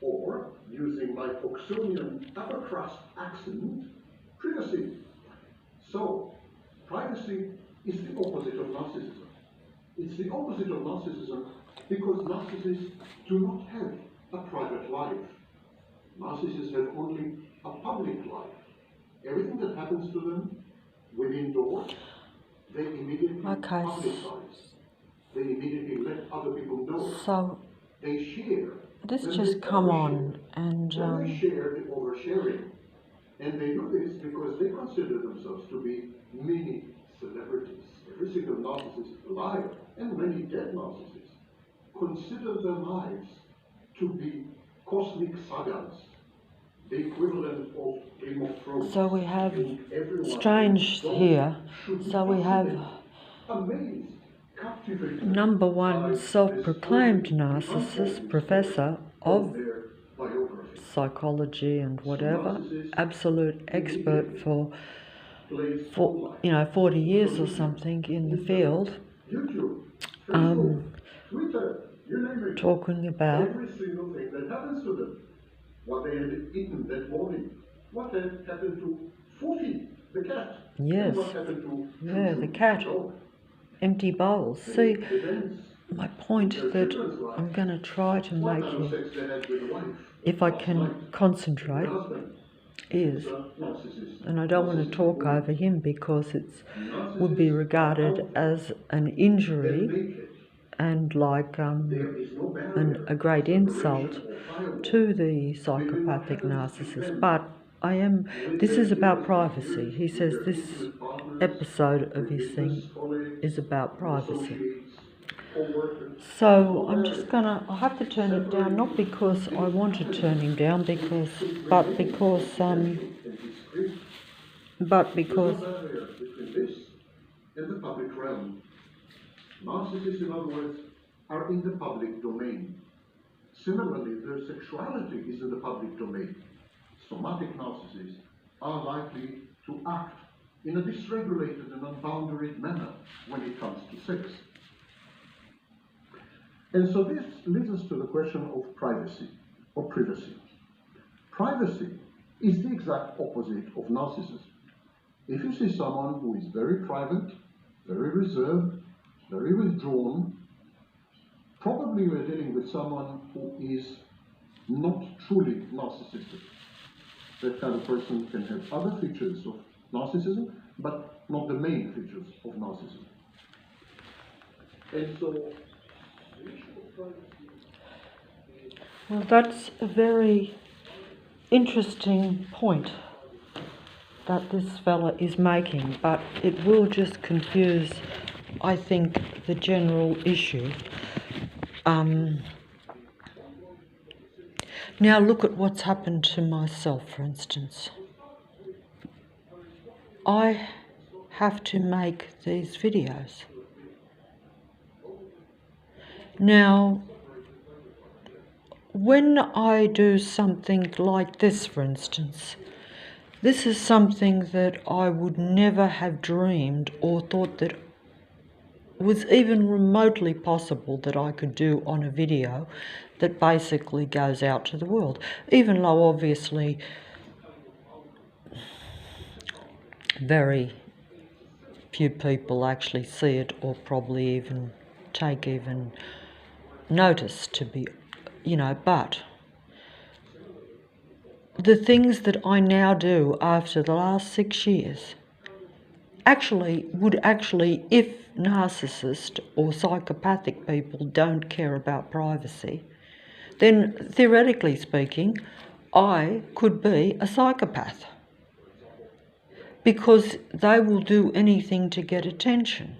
Or, using my Oxonian upper crust accent, privacy. So, privacy is the opposite of narcissism. It's the opposite of narcissism because narcissists do not have a private life. Narcissists have only a public life. Everything that happens to them within doors, they immediately publicize. They immediately let other people know. So they share. This just come on and they share the oversharing. And they do this because they consider themselves to be mini celebrities. Every single narcissist alive, and many dead narcissists, consider their lives to be cosmic sagas, the equivalent of Game of Thrones. So we have strange here. So we have number one self-proclaimed narcissist, professor of psychology and whatever, absolute expert for 40 years or something in the field, talking about every single thing that happens to them. What they had eaten that morning. What had happened to Fufi, the cat? Yes. What happened to the cat. Empty bowls. See, my point that I'm going to try to make here, if I can concentrate, is, and I don't want to talk over him because it would be regarded as an injury and like a great insult to the psychopathic narcissist. But this is about privacy. He says this episode of his thing is about privacy. So I'm just I have to turn it down, not because I want to turn him down, but because in the public realm. Narcissists, in other words, are in the public domain. Similarly, their sexuality is in the public domain. Somatic narcissists are likely to act in a dysregulated and unboundaried manner when it comes to sex. And so this leads us to the question of privacy or privacy. Privacy is the exact opposite of narcissism. If you see someone who is very private, very reserved, very withdrawn, probably we're dealing with someone who is not truly narcissistic. That kind of person can have other features of narcissism, but not the main features of narcissism. And so, well, that's a very interesting point that this fella is making, but it will just confuse, I think, the general issue. Now look at what's happened to myself, for instance. I have to make these videos. Now, when I do something like this, for instance, this is something that I would never have dreamed or thought that was even remotely possible that I could do on a video that basically goes out to the world, even though obviously very few people actually see it or probably even take notice to be, but the things that I now do after the last 6 years would if narcissist or psychopathic people don't care about privacy, then theoretically speaking, I could be a psychopath because they will do anything to get attention.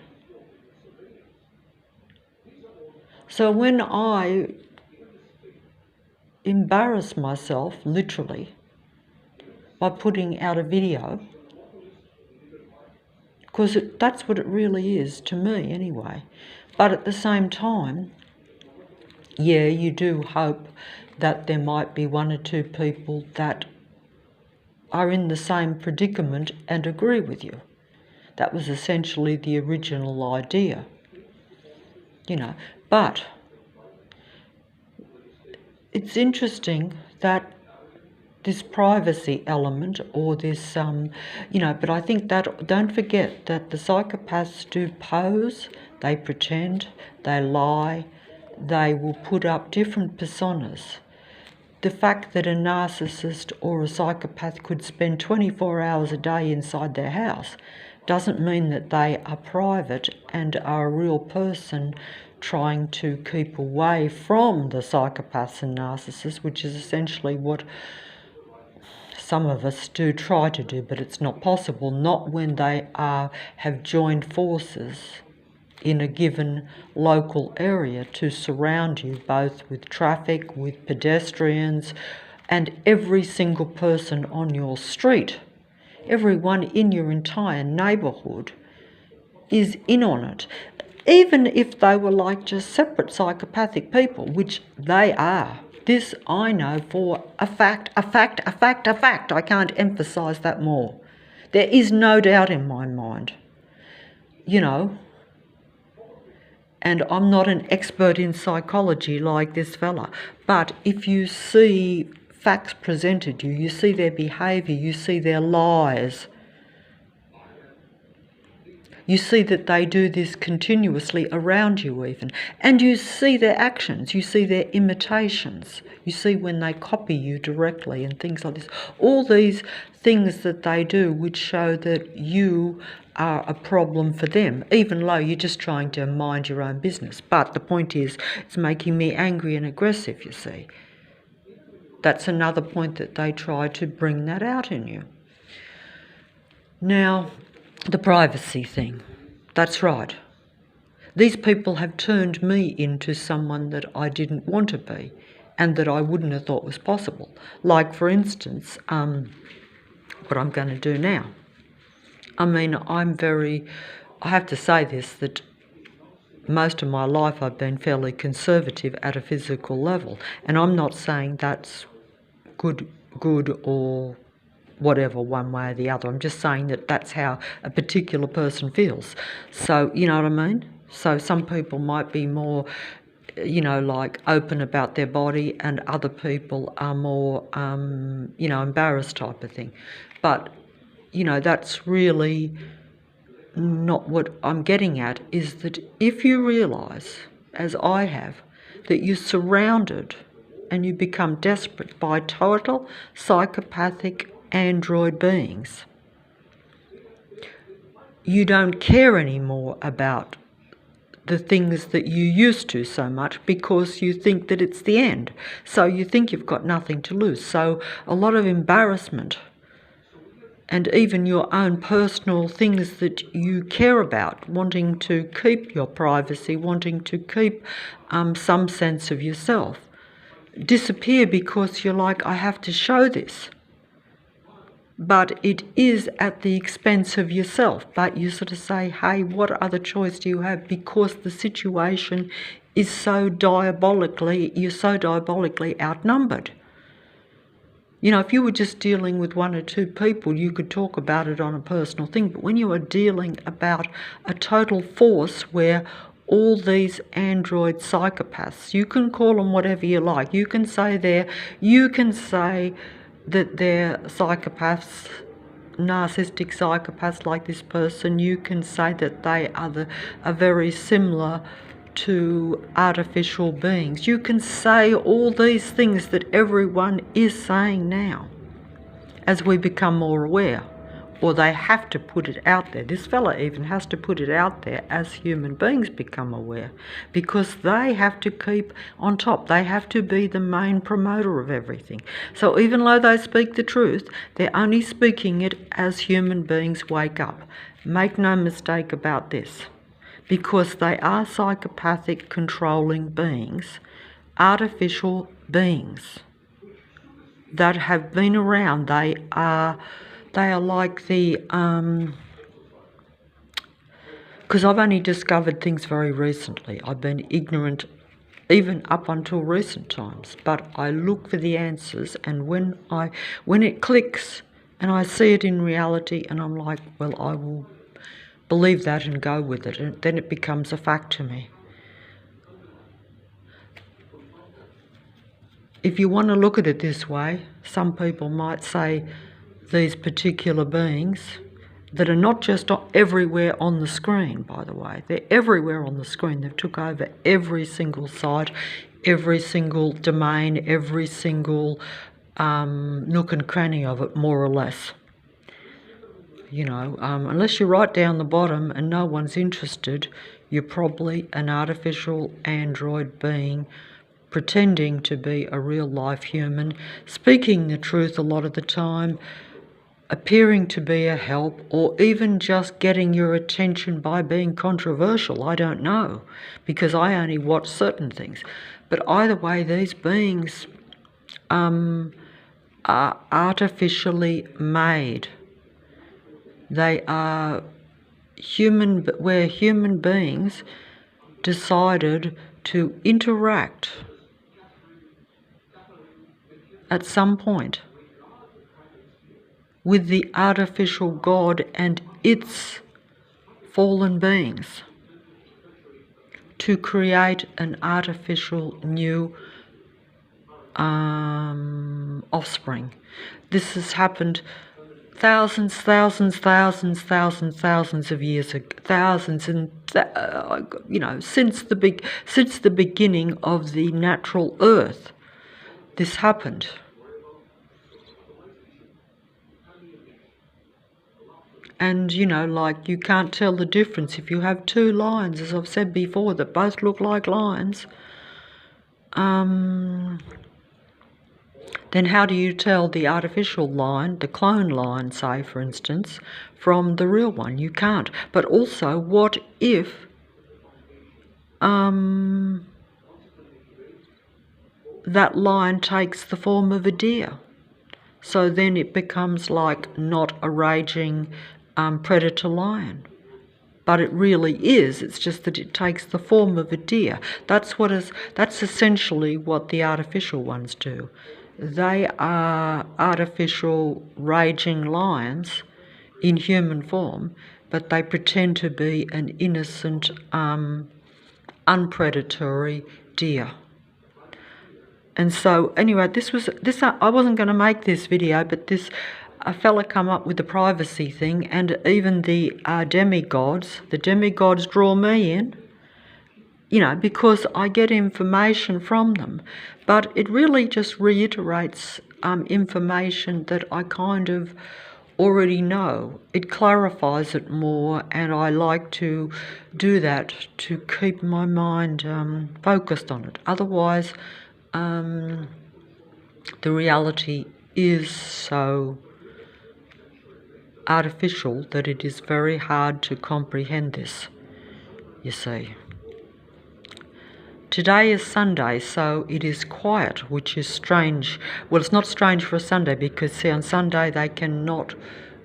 So when I embarrass myself, literally, by putting out a video, because that's what it really is to me anyway, but at the same time, yeah, you do hope that there might be one or two people that are in the same predicament and agree with you. That was essentially the original idea, but it's interesting that this privacy element, or this, but I think that, don't forget that the psychopaths do pose, they pretend, they lie, they will put up different personas. The fact that a narcissist or a psychopath could spend 24 hours a day inside their house doesn't mean that they are private and are a real person trying to keep away from the psychopaths and narcissists, which is essentially what some of us do try to do, but it's not possible, not when they have joined forces in a given local area to surround you, both with traffic, with pedestrians, and every single person on your street. Everyone in your entire neighbourhood is in on it. Even if they were like just separate psychopathic people, which they are. This I know for a fact. I can't emphasise that more. There is no doubt in my mind. And I'm not an expert in psychology like this fella, but if you see facts presented to you, you see their behaviour, you see their lies, you see that they do this continuously around you even. And you see their actions, you see their imitations, you see when they copy you directly and things like this. All these things that they do which show that you are a problem for them, even though you're just trying to mind your own business. But the point is, it's making me angry and aggressive, you see. That's another point that they try to bring that out in you. Now, the privacy thing, that's right. These people have turned me into someone that I didn't want to be and that I wouldn't have thought was possible. Like, for instance, what I'm going to do now. I mean, I have to say this, that most of my life I've been fairly conservative at a physical level. And I'm not saying that's good or whatever, one way or the other. I'm just saying that that's how a particular person feels. So, you know what I mean? So some people might be more, like open about their body, and other people are more, embarrassed type of thing. But, that's really not what I'm getting at, is that if you realise, as I have, that you're surrounded and you become desperate by total psychopathic android beings, you don't care anymore about the things that you used to so much, because you think that it's the end. So you think you've got nothing to lose. So a lot of embarrassment and even your own personal things that you care about, wanting to keep your privacy, wanting to keep some sense of yourself, disappear because you're like, I have to show this. But it is at the expense of yourself. But you sort of say, hey, what other choice do you have? Because the situation is you're so diabolically outnumbered. If you were just dealing with one or two people, you could talk about it on a personal thing. But when you are dealing about a total force where all these android psychopaths, you can call them whatever you like. You can say that they're psychopaths, narcissistic psychopaths like this person. You can say that they are very similar to artificial beings. You can say all these things that everyone is saying now as we become more aware. Or they have to put it out there. This fella even has to put it out there as human beings become aware, because they have to keep on top. They have to be the main promoter of everything. So even though they speak the truth, they're only speaking it as human beings wake up. Make no mistake about this, because they are psychopathic, controlling beings, artificial beings that have been around. They are like the, because I've only discovered things very recently. I've been ignorant even up until recent times, but I look for the answers, and when it clicks and I see it in reality, and I'm like, well, I will believe that and go with it, and then it becomes a fact to me. if you want to look at it this way, some people might say these particular beings that are not just everywhere on the screen, by the way. They're everywhere on the screen. They've took over every single site, every single domain, every single nook and cranny of it, more or less. You know, unless you're right down the bottom and no one's interested, you're probably an artificial android being pretending to be a real-life human, speaking the truth a lot of the time, appearing to be a help, or even just getting your attention by being controversial. I don't know, because I only watch certain things. But either way, these beings are artificially made. They are where human beings decided to interact at some point with the artificial God and its fallen beings to create an artificial new offspring. This has happened thousands of years ago, since the beginning of the natural earth. This happened. And, you know, like, you can't tell the difference if you have two lions, as I've said before, that both look like lions. Then how do you tell the artificial lion, the clone lion, say, for instance, from the real one? You can't. But also, what if that lion takes the form of a deer? So then it becomes like not a raging predator lion. But it really is. It's just that it takes the form of a deer. That's essentially what the artificial ones do. They are artificial raging lions in human form, but they pretend to be an innocent, unpredatory deer. And so, anyway, I wasn't going to make this video, but a fella come up with the privacy thing, and even the demigods draw me in, you know, because I get information from them. But it really just reiterates information that I kind of already know. It clarifies it more, and I like to do that to keep my mind focused on it. Otherwise, the reality is so artificial that it is very hard to comprehend this, you see. Today is Sunday, so it is quiet, which is strange. Well, it's not strange for a Sunday because, see, on Sunday they cannot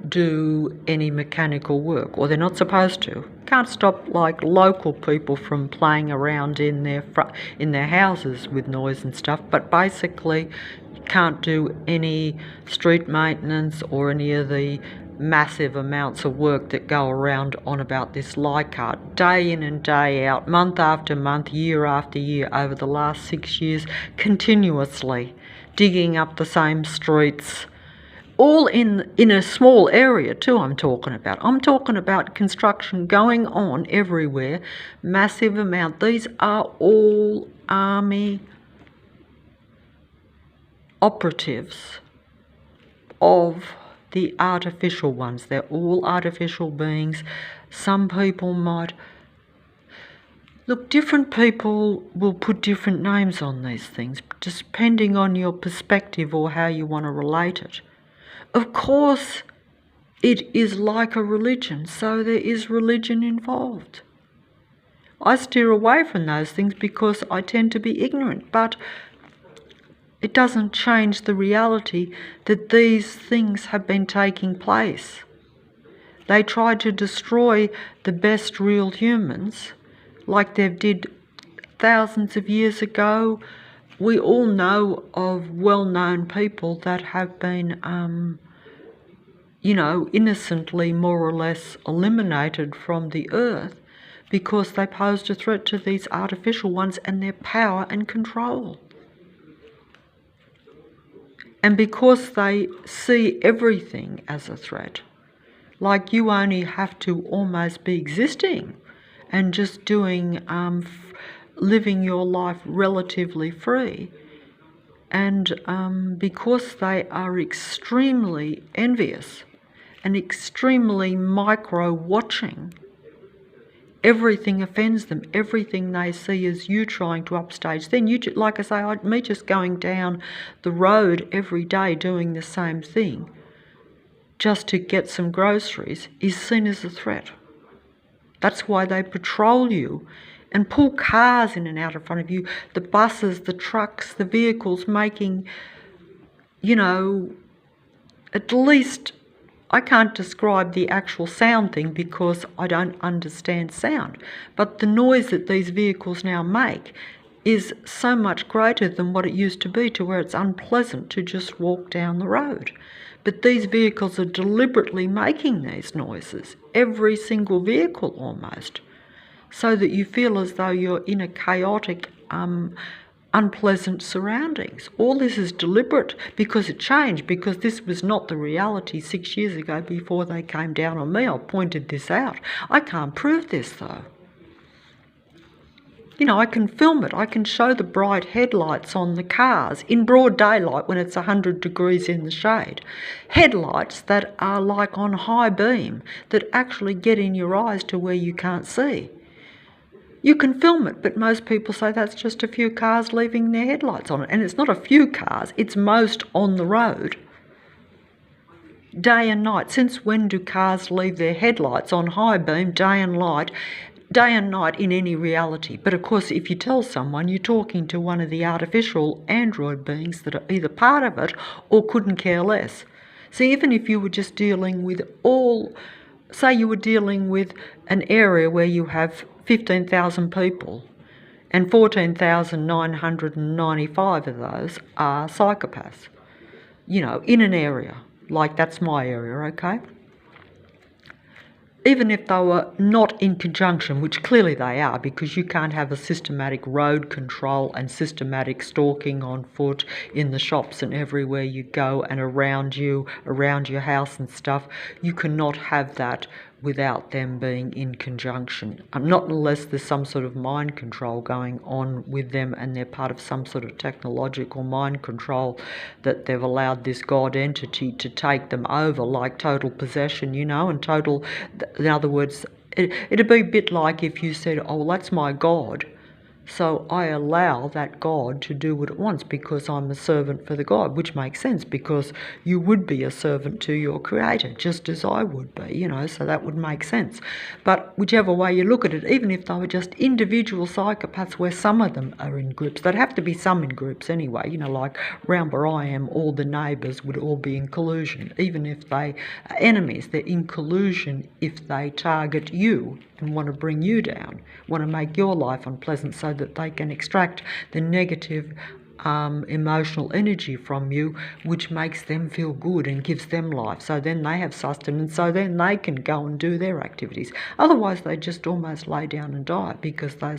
do any mechanical work, or they're not supposed to. Can't stop, like, local people from playing around in their houses with noise and stuff, but basically you can't do any street maintenance or any of the massive amounts of work that go around on about this Leichhardt, day in and day out, month after month, year after year, over the last 6 years, continuously digging up the same streets, all in a small area too. I'm talking about construction going on everywhere, massive amount. These are all army operatives of the artificial ones. They're all artificial beings. Some people might... Look, different people will put different names on these things, depending on your perspective or how you want to relate it. Of course, it is like a religion, so there is religion involved. I steer away from those things because I tend to be ignorant, but it doesn't change the reality that these things have been taking place. They tried to destroy the best real humans, like they did thousands of years ago. We all know of well-known people that have been, innocently, more or less, eliminated from the earth because they posed a threat to these artificial ones and their power and control. And because they see everything as a threat, like you only have to almost be existing and just doing, living your life relatively free. And because they are extremely envious and extremely micro-watching, everything offends them. Everything they see is you trying to upstage. Then you, like I say, me just going down the road every day doing the same thing just to get some groceries is seen as a threat. That's why they patrol you and pull cars in and out in front of you, the buses, the trucks, the vehicles making, you know, at least, I can't describe the actual sound thing because I don't understand sound, but the noise that these vehicles now make is so much greater than what it used to be, to where it's unpleasant to just walk down the road. But these vehicles are deliberately making these noises, every single vehicle almost, so that you feel as though you're in a chaotic, unpleasant surroundings. All this is deliberate because it changed, because this was not the reality 6 years ago before they came down on me. I pointed this out. I can't prove this though. You know, I can film it. I can show the bright headlights on the cars in broad daylight when it's 100 degrees in the shade. Headlights that are like on high beam, that actually get in your eyes to where you can't see. You can film it, but most people say that's just a few cars leaving their headlights on it. And it's not a few cars, it's most on the road. Day and night. Since when do cars leave their headlights on high beam, day and night in any reality? But of course, if you tell someone, you're talking to one of the artificial android beings that are either part of it or couldn't care less. See, even if you were just dealing with say you were dealing with an area where you have 15,000 people and 14,995 of those are psychopaths, you know, in an area, like that's my area, okay? Even if they were not in conjunction, which clearly they are, because you can't have a systematic road control and systematic stalking on foot in the shops and everywhere you go and around your house and stuff. You cannot have that without them being in conjunction. Not unless there's some sort of mind control going on with them and they're part of some sort of technological mind control that they've allowed this God entity to take them over, like total possession, you know, and total, in other words, it'd be a bit like if you said, oh, well, that's my God, so I allow that God to do what it wants because I'm a servant for the God, which makes sense because you would be a servant to your Creator, just as I would be, you know, so that would make sense. But whichever way you look at it, even if they were just individual psychopaths where some of them are in groups, there'd have to be some in groups anyway, you know, like round where I am, all the neighbours would all be in collusion. Even if they are enemies, they're in collusion if they target you and want to bring you down, want to make your life unpleasant so that they can extract the negative emotional energy from you, which makes them feel good and gives them life. So then they have sustenance, so then they can go and do their activities. Otherwise they just almost lay down and die because they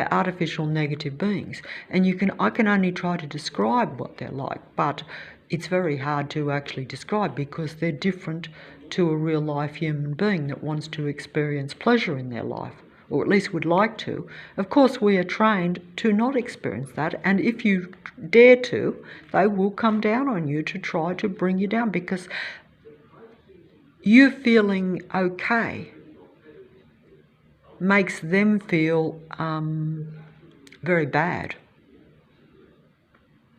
are artificial negative beings. And I can only try to describe what they're like, but it's very hard to actually describe because they're different to a real life human being that wants to experience pleasure in their life, or at least would like to. Of course, we are trained to not experience that, and if you dare to, they will come down on you to try to bring you down because you feeling okay makes them feel very bad.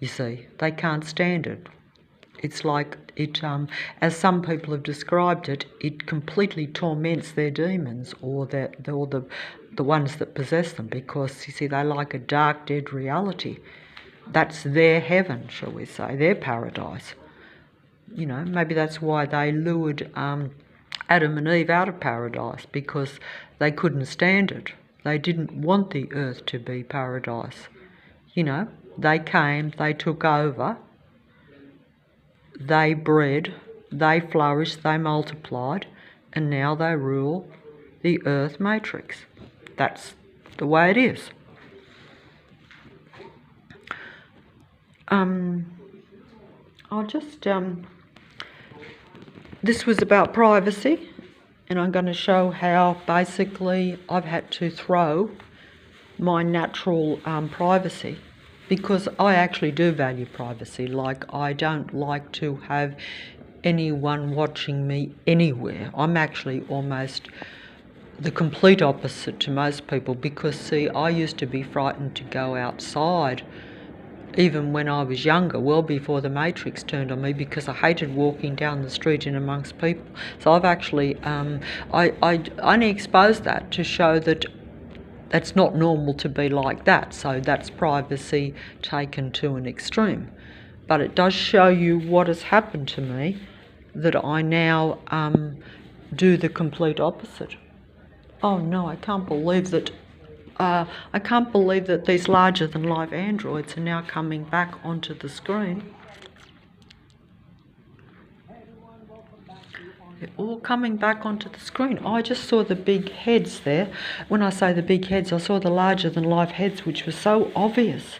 You see, they can't stand it. It's like it, as some people have described it, it completely torments their demons or the ones that possess them because, you see, they like a dark, dead reality. That's their heaven, shall we say, their paradise. You know, maybe that's why they lured Adam and Eve out of paradise, because they couldn't stand it. They didn't want the earth to be paradise. You know, they came, they took over, they bred, they flourished, they multiplied, and now they rule the earth matrix. That's the way it is. I'll just, this was about privacy, and I'm going to show how basically I've had to throw my natural privacy, because I actually do value privacy. Like, I don't like to have anyone watching me anywhere. I'm actually almost the complete opposite to most people, because see, I used to be frightened to go outside even when I was younger, well before the Matrix turned on me, because I hated walking down the street in amongst people. So I've actually I only exposed that to show that that's not normal to be like that. So that's privacy taken to an extreme. But it does show you what has happened to me, that I now do the complete opposite. Oh no, I can't believe that these larger-than-life androids are now coming back onto the screen. They're all coming back onto the screen. I just saw the big heads there. When I say the big heads, I saw the larger-than-life heads, which were so obvious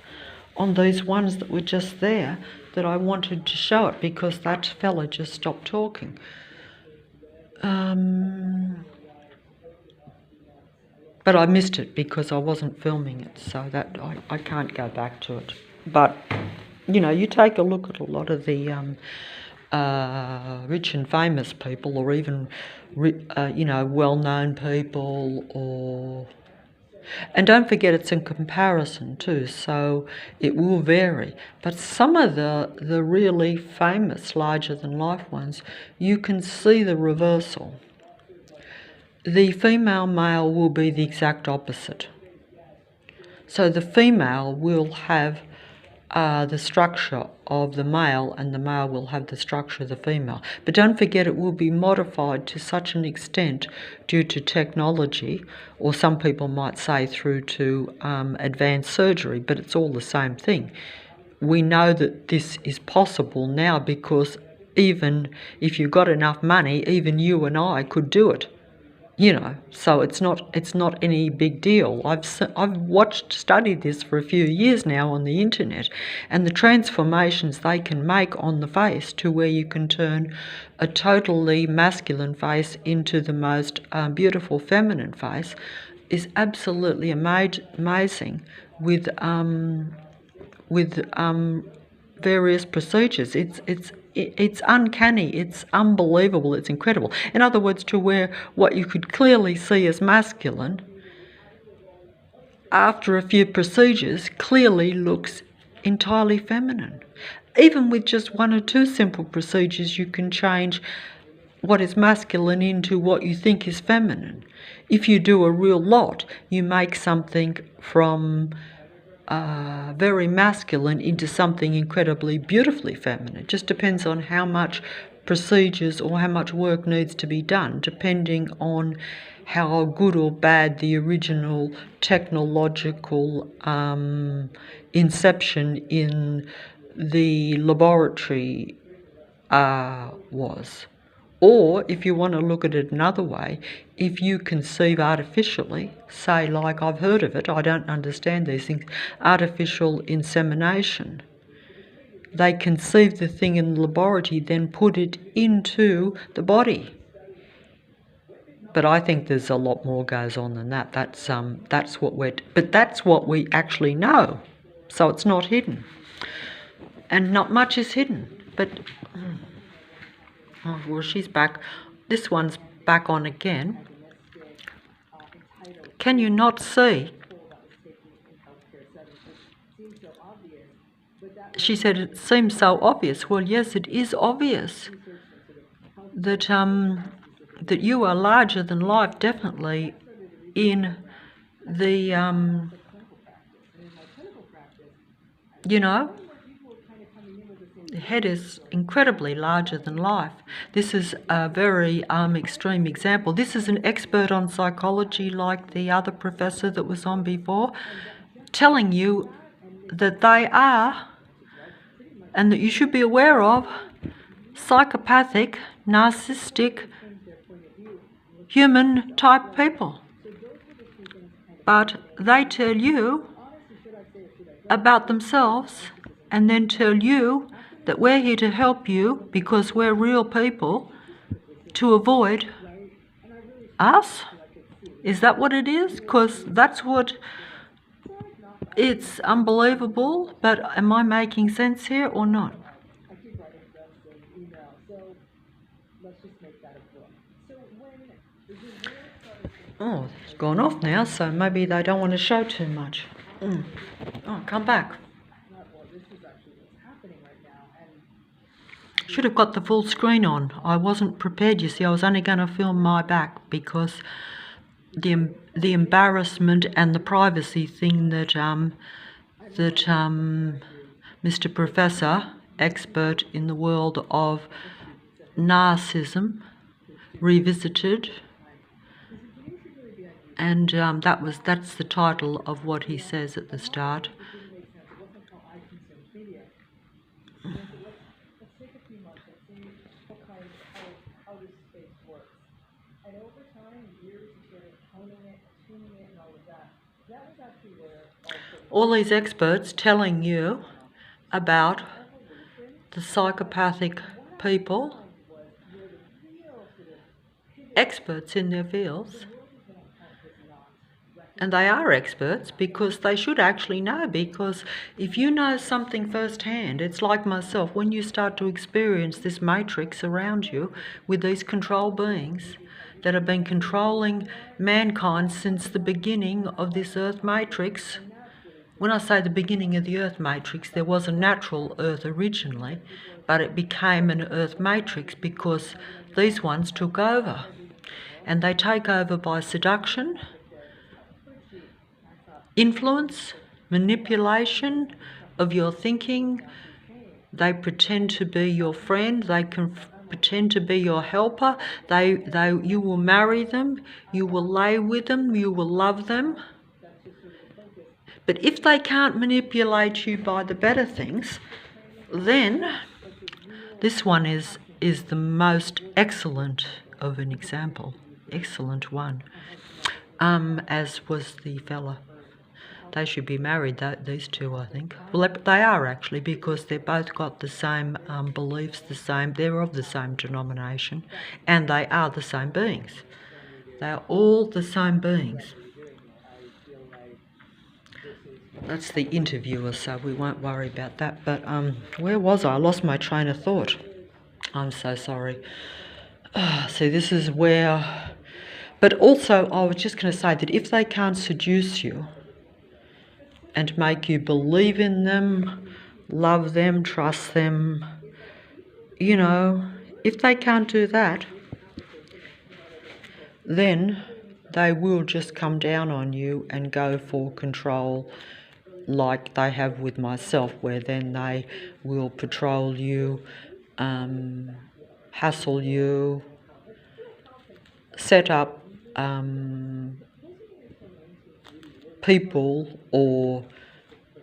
on these ones that were just there, that I wanted to show it, because that fella just stopped talking. But I missed it because I wasn't filming it, so that I can't go back to it. But, you know, you take a look at a lot of the rich and famous people, or even, you know, well-known people, or... And don't forget, it's in comparison too, so it will vary. But some of the really famous, larger-than-life ones, you can see the reversal. The female-male will be the exact opposite. So the female will have the structure of the male, and the male will have the structure of the female. But don't forget, it will be modified to such an extent due to technology, or some people might say through to advanced surgery, but it's all the same thing. We know that this is possible now, because even if you got enough money, even you and I could do it. You know, so it's not any big deal. I've studied this for a few years now on the internet, and the transformations they can make on the face, to where you can turn a totally masculine face into the most beautiful feminine face, is absolutely amazing with various procedures. It's uncanny, it's unbelievable, it's incredible. In other words, to where what you could clearly see as masculine, after a few procedures, clearly looks entirely feminine. Even with just 1 or 2 simple procedures, you can change what is masculine into what you think is feminine. If you do a real lot, you make something from very masculine into something incredibly beautifully feminine. It just depends on how much procedures or how much work needs to be done, depending on how good or bad the original technological inception in the laboratory was. Or, if you want to look at it another way, if you conceive artificially, say, like I've heard of it, I don't understand these things, artificial insemination. They conceive the thing in the laboratory, then put it into the body. But I think there's a lot more goes on than that. That's what we actually know. So it's not hidden. And not much is hidden. But... Oh, well, she's back. This one's back on again. Can you not see? She said it seems so obvious. Well, yes, it is obvious that that you are larger than life, definitely, in the you know. The head is incredibly larger than life. This is a very extreme example. This is an expert on psychology, like the other professor that was on before, telling you that they are, and that you should be aware of, psychopathic, narcissistic, human-type people. But they tell you about themselves, and then tell you that we're here to help you because we're real people to avoid us? Is that what it is? Because that's what... It's unbelievable, but am I making sense here or not? Oh, it's gone off now, so maybe they don't want to show too much. Oh, come back. Should have got the full screen on. I wasn't prepared, you see. I was only going to film my back because the embarrassment and the privacy thing that Mr. Professor, expert in the world of narcissism, revisited, and that's the title of what he says at the start. All these experts telling you about the psychopathic people, experts in their fields, and they are experts because they should actually know, because if you know something firsthand, it's like myself, when you start to experience this matrix around you with these control beings that have been controlling mankind since the beginning of this earth matrix. When I say the beginning of the earth matrix, there was a natural earth originally, but it became an earth matrix because these ones took over. And they take over by seduction, influence, manipulation of your thinking. They pretend to be your friend. They can pretend to be your helper. You will marry them. You will lay with them. You will love them. But if they can't manipulate you by the better things, then this one is the most excellent of an example. Excellent one. As was the fella. They should be married, these two, I think. Well, they are actually, because they've both got the same beliefs, they're of the same denomination, and they are the same beings. They are all the same beings. That's the interviewer, so we won't worry about that. But where was I? I lost my train of thought. I'm so sorry. See, this is where... But also, I was just going to say that if they can't seduce you and make you believe in them, love them, trust them, you know, if they can't do that, then they will just come down on you and go for control, like they have with myself, where then they will patrol you, hassle you, set up people or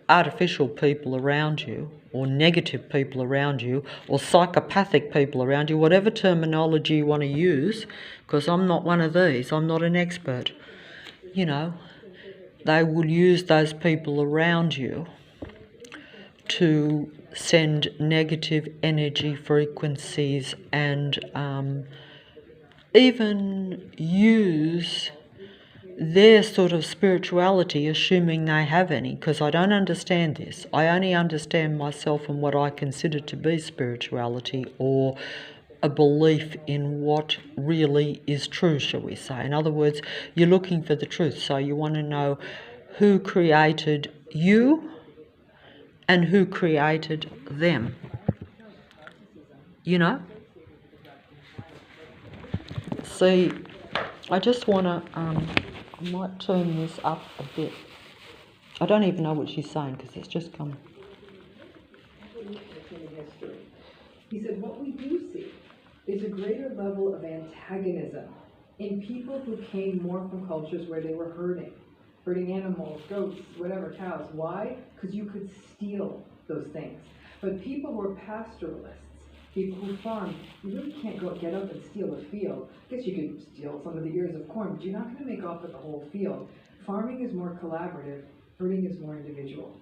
artificial people around you, or negative people around you, or psychopathic people around you, whatever terminology you want to use, because I'm not one of these, I'm not an expert. You know, they will use those people around you to send negative energy frequencies and even use their sort of spirituality, assuming they have any, because I don't understand this. I only understand myself and what I consider to be spirituality, or a belief in what really is true, shall we say. In other words, you're looking for the truth, so you want to know who created you and who created them. You know? See, I just want to... I might turn this up a bit. I don't even know what she's saying because it's just come. He said, what we do see is a greater level of antagonism in people who came more from cultures where they were hurting animals, goats, whatever, cows. Why? Because you could steal those things. But people who are pastoralists, people who farm, you really can't get up and steal a field. I guess you could steal some of the ears of corn, but you're not going to make off with the whole field. Farming is more collaborative, herding is more individual.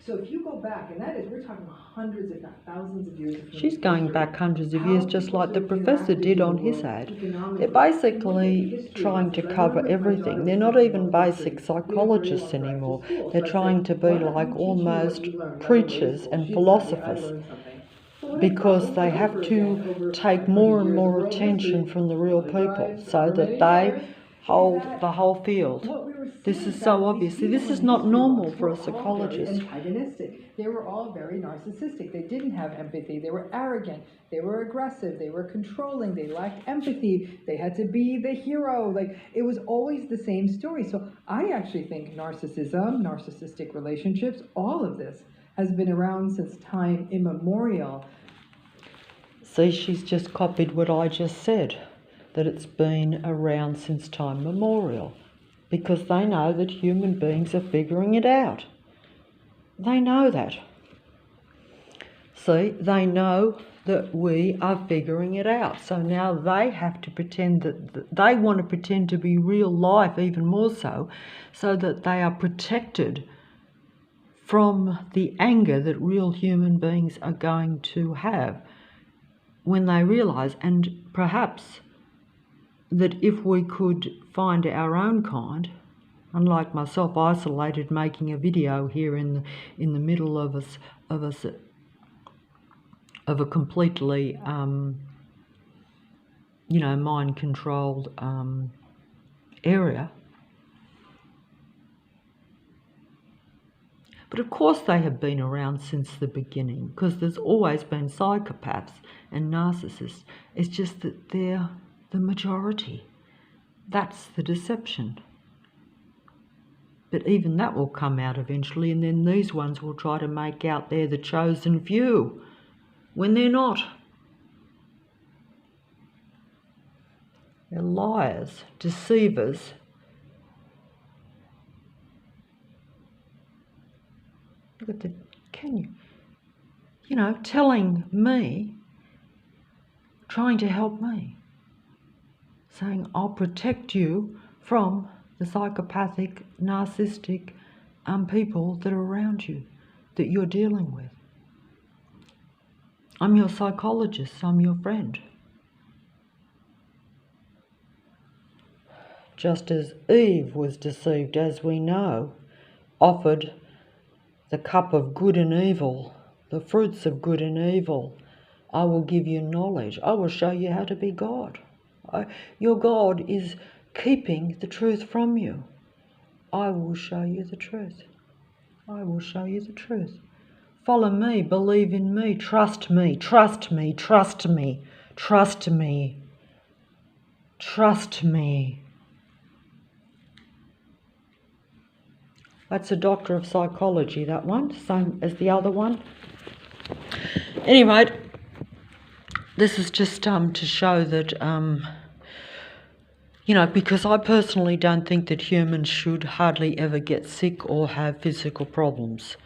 So if you go back, and that is, we're talking hundreds, if not thousands of years of human She's going history, back hundreds of how years, just people like the sort of professor interacted did in on the his world ad. economically. They're If you look at the basically history of trying to us, I cover remember my everything. daughter They're was not taking even world history. basic We had very psychologists long drives to anymore. school. They're So I'd trying say, to be why don't like you teach me what almost you learned? Let her go to preachers school. and She'd study, philosophers, I'd learn something. But what I because found they over have to again, over take 500 more and years of more world attention history, from the real other people, drives, so over that many they years, hold is the whole field. what we were This seeing is is so that obvious. these See, this people is in not history normal books for a were all very psychologist. antagonistic. They were all very narcissistic. They didn't have empathy. They were arrogant. They were aggressive. They were controlling. They lacked empathy. They had to be the hero. Like, it was always the same story. So I actually think narcissism, narcissistic relationships, all of this has been around since time immemorial. See, she's just copied what I just said, that it's been around since time memorial, because they know that human beings are figuring it out. They know that. See, they know that we are figuring it out. So now they have to pretend that they want to pretend to be real life even more so that they are protected from the anger that real human beings are going to have when they realise, and perhaps that if we could find our own kind, unlike myself, isolated, making a video here in the middle of a completely mind-controlled area. But of course they have been around since the beginning, because there's always been psychopaths and narcissists. It's just that they're the majority. That's the deception. But even that will come out eventually, and then these ones will try to make out they're the chosen few, when they're not. They're liars, deceivers. Look at the, telling me, trying to help me, saying, I'll protect you from the psychopathic, narcissistic people that are around you, that you're dealing with. I'm your psychologist, I'm your friend. Just as Eve was deceived, as we know, offered the cup of good and evil, the fruits of good and evil. I will give you knowledge. I will show you how to be God. Your God is keeping the truth from you. I will show you the truth. I will show you the truth. Follow me, believe in me, trust me, trust me, trust me, trust me, trust me. That's a doctor of psychology, that one, same as the other one. Anyway, this is just to show that, because I personally don't think that humans should hardly ever get sick or have physical problems.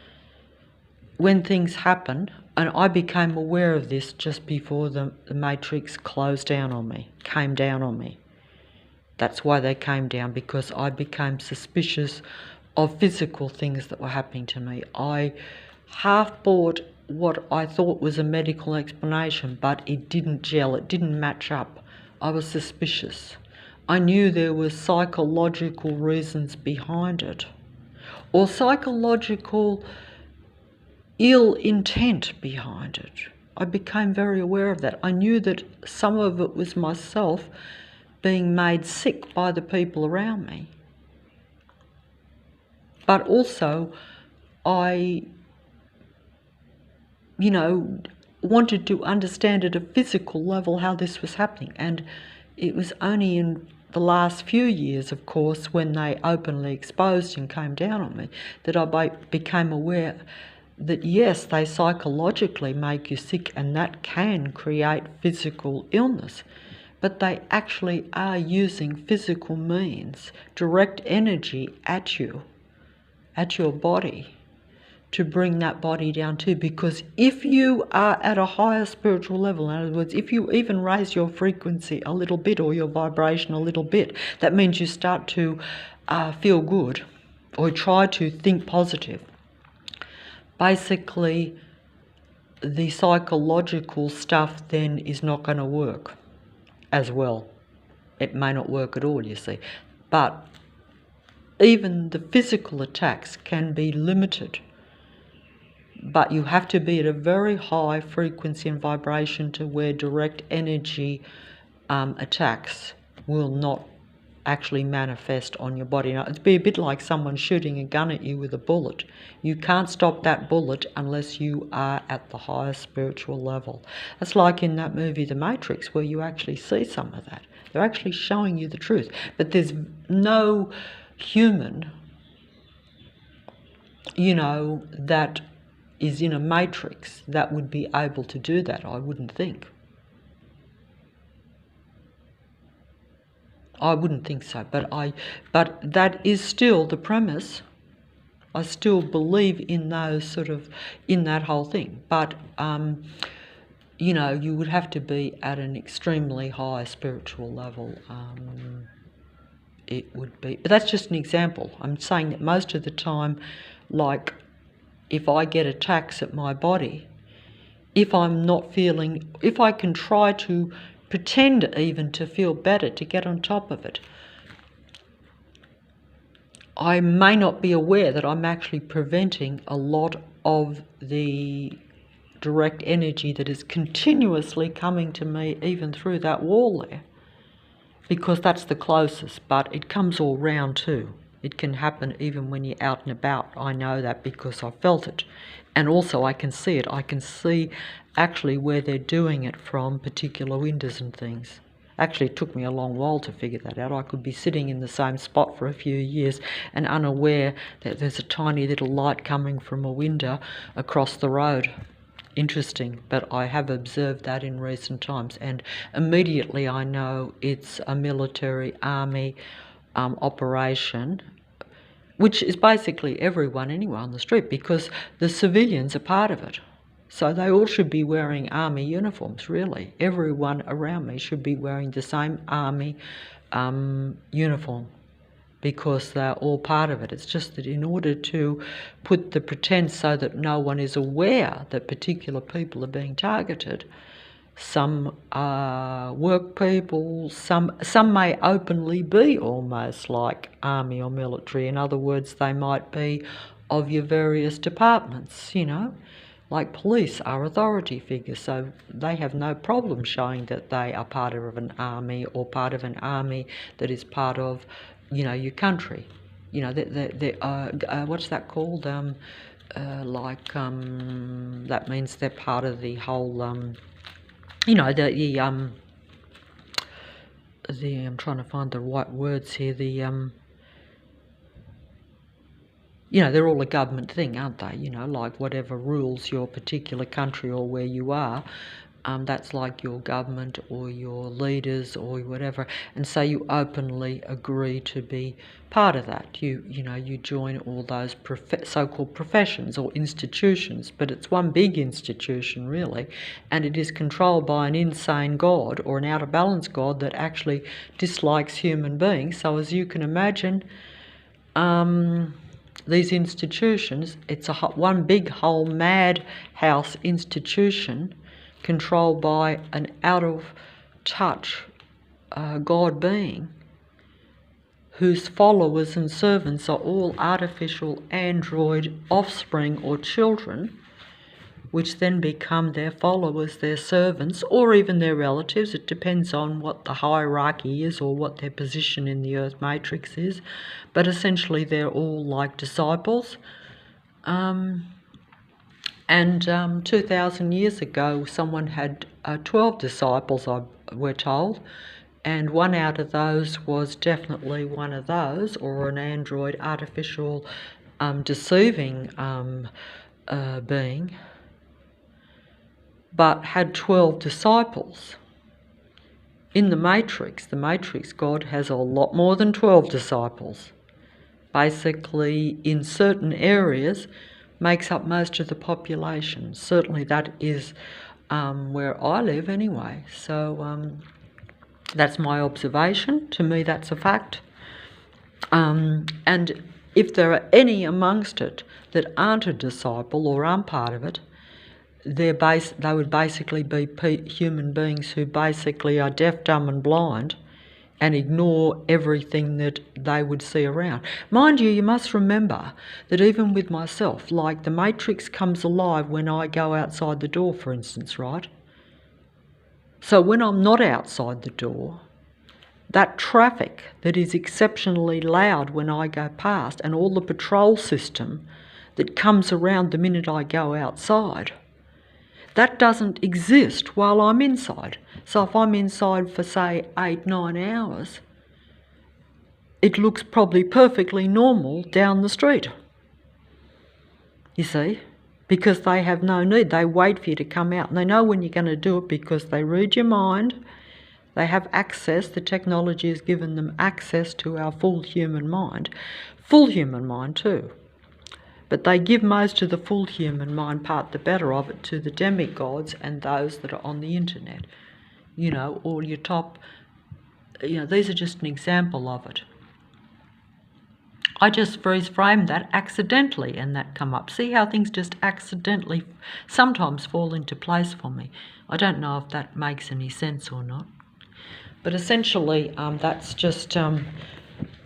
When things happen, and I became aware of this just before the matrix closed down on me, came down on me. That's why they came down, because I became suspicious of physical things that were happening to me. I half bought what I thought was a medical explanation, but it didn't gel, it didn't match up. I was suspicious. I knew there were psychological reasons behind it, or psychological ill intent behind it. I became very aware of that. I knew that some of it was myself being made sick by the people around me. But also, I, wanted to understand at a physical level how this was happening. And it was only in the last few years, of course, when they openly exposed and came down on me, that I became aware that yes, they psychologically make you sick, and that can create physical illness. But they actually are using physical means, direct energy at you, at your body, to bring that body down too. Because if you are at a higher spiritual level, in other words, if you even raise your frequency a little bit or your vibration a little bit, that means you start to feel good or try to think positive. basically the psychological stuff then is not going to work as well. It may not work at all, you see. But even the physical attacks can be limited. But you have to be at a very high frequency and vibration to where direct energy attacks will not actually manifest on your body. Now, it'd be a bit like someone shooting a gun at you with a bullet. You can't stop that bullet unless you are at the highest spiritual level. It's like in that movie The Matrix, where you actually see some of that. They're actually showing you the truth. But there's no human, that is in a matrix that would be able to do that, I wouldn't think. I wouldn't think so, but that is still the premise. I still believe in those in that whole thing. But, you would have to be at an extremely high spiritual level. It would be, but that's just an example. I'm saying that most of the time, like, if I get attacks at my body, if I'm not feeling, if I can try to pretend even to feel better, to get on top of it, I may not be aware that I'm actually preventing a lot of the direct energy that is continuously coming to me even through that wall there, because that's the closest, but it comes all round too. It can happen even when you're out and about. I know that because I felt it. And also I can see it. I can see actually where they're doing it from, particular windows and things. Actually, it took me a long while to figure that out. I could be sitting in the same spot for a few years and unaware that there's a tiny little light coming from a window across the road. Interesting, but I have observed that in recent times, and immediately I know it's a military army operation, which is basically everyone anyway on the street, because the civilians are part of it. So they all should be wearing army uniforms, really. Everyone around me should be wearing the same army uniform, because they're all part of it. It's just that in order to put the pretense so that no one is aware that particular people are being targeted, some work people, some may openly be almost like army or military. In other words, they might be of your various departments, like police are authority figures, so they have no problem showing that they are part of an army, or part of an army that is part of, your country. What's that called? That means they're part of the whole, I'm trying to find the right words here, they're all a government thing, aren't they? Like whatever rules your particular country or where you are, that's like your government or your leaders or whatever. And so you openly agree to be part of that. You join all those so-called professions or institutions, but it's one big institution really, and it is controlled by an insane God or an out-of-balance God that actually dislikes human beings. So as you can imagine, these institutions, it's one big whole madhouse institution controlled by an out-of-touch God being, whose followers and servants are all artificial android offspring or children, which then become their followers, their servants, or even their relatives. It depends on what the hierarchy is or what their position in the Earth matrix is. But essentially they're all like disciples. 2,000 years ago, someone had 12 disciples, we're told, and one out of those was definitely one of those, or an android artificial deceiving being, but had 12 disciples. In the Matrix God has a lot more than 12 disciples. Basically, in certain areas, makes up most of the population. Certainly that is where I live anyway. So that's my observation. To me, that's a fact. And if there are any amongst it that aren't a disciple or aren't part of it, they would basically be human beings who basically are deaf, dumb and blind and ignore everything that they would see around. Mind you, you must remember that even with myself, like the matrix comes alive when I go outside the door, for instance, right? So when I'm not outside the door, that traffic that is exceptionally loud when I go past and all the patrol system that comes around the minute I go outside, that doesn't exist while I'm inside. So if I'm inside for, say, 8-9 hours, it looks probably perfectly normal down the street. You see? Because they have no need. They wait for you to come out. And they know when you're going to do it because they read your mind. They have access. The technology has given them access to our full human mind. Full human mind too. But they give most of the full human mind part, the better of it, to the demigods and those that are on the internet. You know, all your top, you know, these are just an example of it. I just freeze-framed that accidentally and that come up. See how things just accidentally sometimes fall into place for me. I don't know if that makes any sense or not. But essentially, that's just...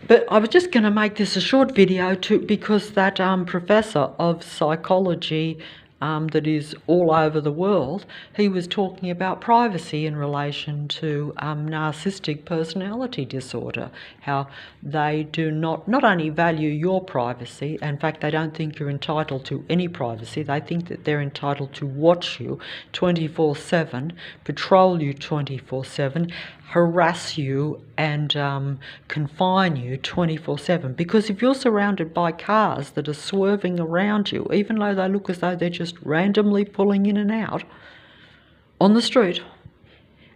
But I was just going to make this a short video too, because that professor of psychology that is all over the world, he was talking about privacy in relation to narcissistic personality disorder, how they do not only value your privacy, in fact they don't think you're entitled to any privacy, they think that they're entitled to watch you 24/7, patrol you 24/7, harass you and confine you 24/7. Because if you're surrounded by cars that are swerving around you, even though they look as though they're just randomly pulling in and out on the street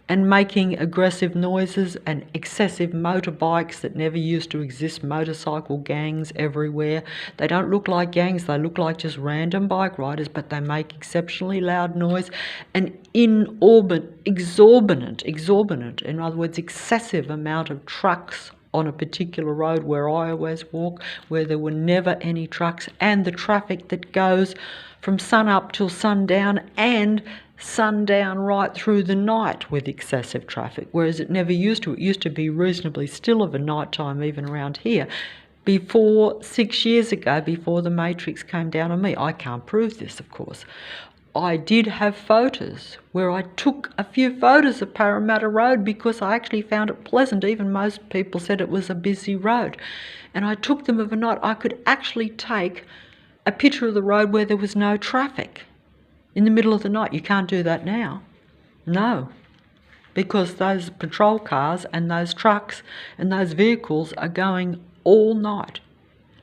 and making aggressive noises, and excessive motorbikes that never used to exist, motorcycle gangs everywhere. They don't look like gangs, they look like just random bike riders, but they make exceptionally loud noise, and exorbitant, in other words, excessive amount of trucks on a particular road where I always walk, where there were never any trucks, and the traffic that goes from sun up till sundown and sundown right through the night with excessive traffic, whereas it never used to. It used to be reasonably still of a night time even around here. Before 6 years ago, before the matrix came down on me, I can't prove this, of course. I did have photos where I took a few photos of Parramatta Road because I actually found it pleasant. Even most people said it was a busy road. And I took them of a night. I could actually take a picture of the road where there was no traffic in the middle of the night. You can't do that now. No. Because those patrol cars and those trucks and those vehicles are going all night.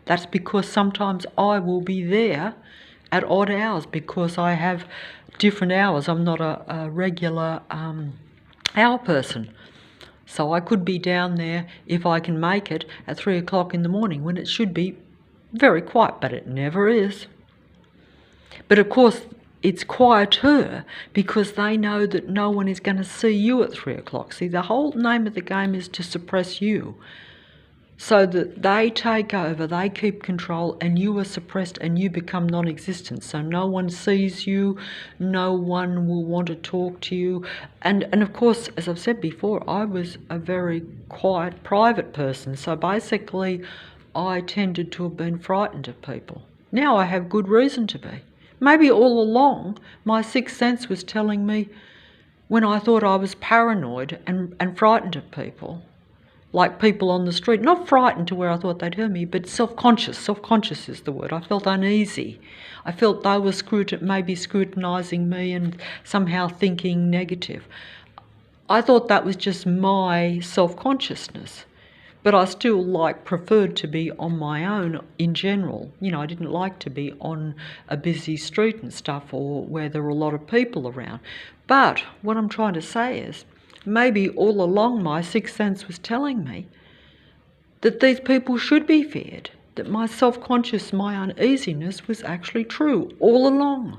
That's because sometimes I will be there at odd hours because I have different hours. I'm not a regular hour person. So I could be down there, if I can make it, at 3 o'clock in the morning when it should be very quiet, but it never is. But of course, it's quieter because they know that no one is going to see you at 3 o'clock. See, the whole name of the game is to suppress you, so that they take over, they keep control, and you are suppressed and you become non-existent. So no one sees you, no one will want to talk to you. And of course, as I've said before, I was a very quiet, private person. So basically, I tended to have been frightened of people. Now I have good reason to be. Maybe all along, my sixth sense was telling me when I thought I was paranoid and frightened of people, like people on the street, not frightened to where I thought they'd hurt me, but self-conscious. Self-conscious is the word. I felt uneasy. I felt they were maybe scrutinising me and somehow thinking negative. I thought that was just my self-consciousness. But I still preferred to be on my own in general. You know, I didn't like to be on a busy street and stuff, or where there were a lot of people around. But what I'm trying to say is, maybe all along my sixth sense was telling me that these people should be feared, that my self-conscious, my uneasiness was actually true all along.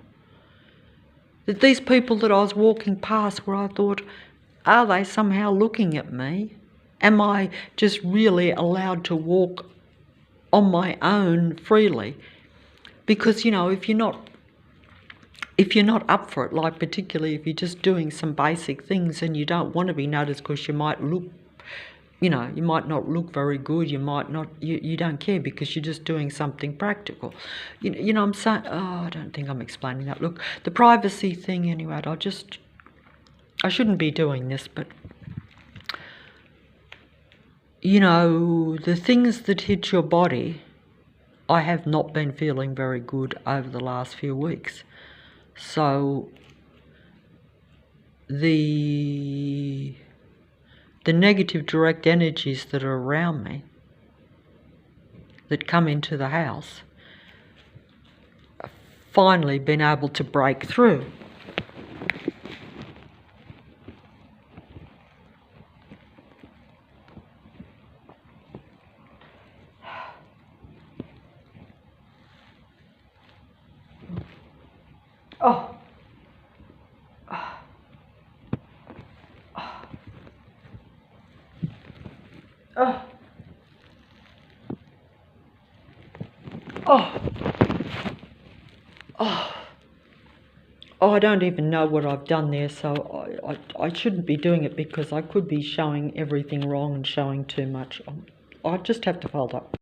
That these people that I was walking past, where I thought, are they somehow looking at me? Am I just really allowed to walk on my own freely. Because, you know, if you're not up for it, like particularly if you're just doing some basic things and you don't want to be noticed because you might look, you know, you might not look very good, you might not, you don't care because you're just doing something practical. You know I'm saying? Oh, I don't think I'm explaining that. Look, the privacy thing anyway, I shouldn't be doing this, but, you know, the things that hit your body, I have not been feeling very good over the last few weeks. So the negative direct energies that are around me, that come into the house, I've finally been able to break through. Oh. Oh. Oh. Oh. Oh, I don't even know what I've done there, so I shouldn't be doing it because I could be showing everything wrong and showing too much. I just have to fold up.